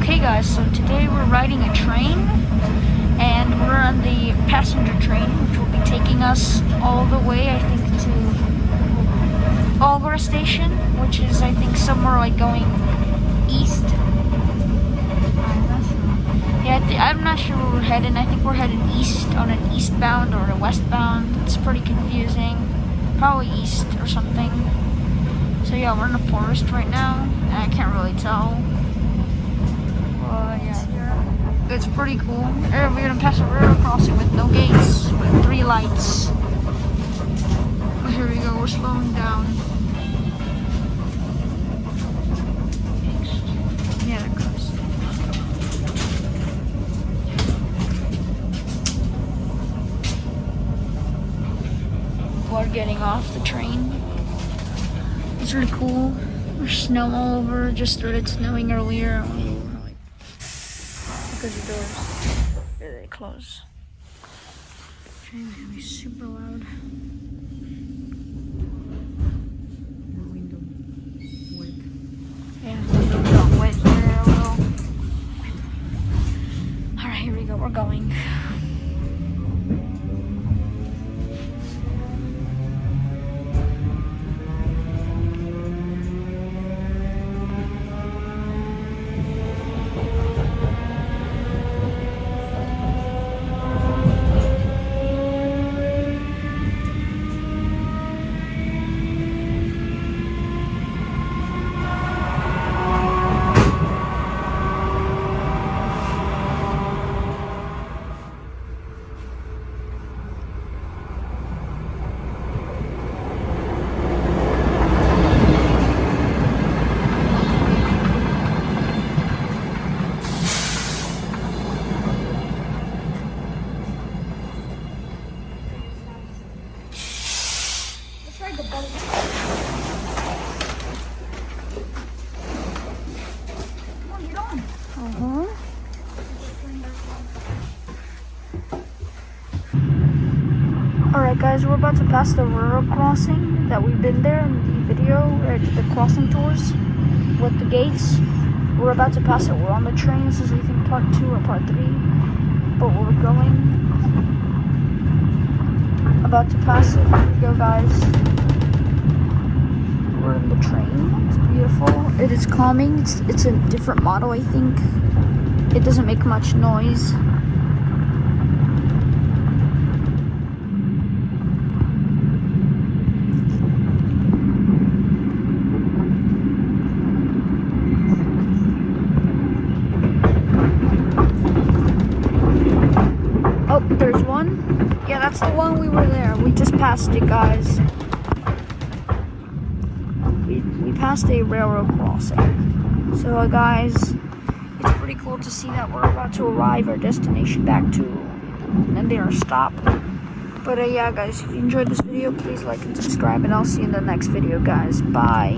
Okay guys, so today we're riding a train, and we're on the passenger train, which will be taking us all the way, I think, to Ogre station, which is, I think, somewhere like going east. Yeah, I'm not sure where we're heading. I think we're heading east on an eastbound or a westbound. It's pretty confusing. Probably east or something. So yeah, we're in the forest right now, and I can't really tell. Yeah, it's pretty cool. We're gonna pass a railroad crossing with no gates, with 3 lights. Oh, here we go, we're slowing down. Yeah, that goes. We're getting off the train. It's really cool. There's snow all over. Just started snowing earlier. Because the doors, there they close. Train's gonna be super loud. The window wet. Yeah, the window got wet here a little. Alright, here we go, we're going. Alright guys, we're about to pass the railroad crossing that we've been there in the video, the crossing tours with the gates. We're about to pass it. We're on the train. This is, I think, part 2 or part 3. But we're going. About to pass it. Here we go, guys. We're in the train. It's beautiful. It is calming. It's a different model, I think. It doesn't make much noise. Oh, there's one. Yeah, that's the one we were there. We just passed it, guys. We passed a railroad crossing. So, guys, it's pretty cool to see that we're about to arrive our destination back to, and then our stop. But yeah, guys, if you enjoyed this video, please like and subscribe, and I'll see you in the next video, guys. Bye.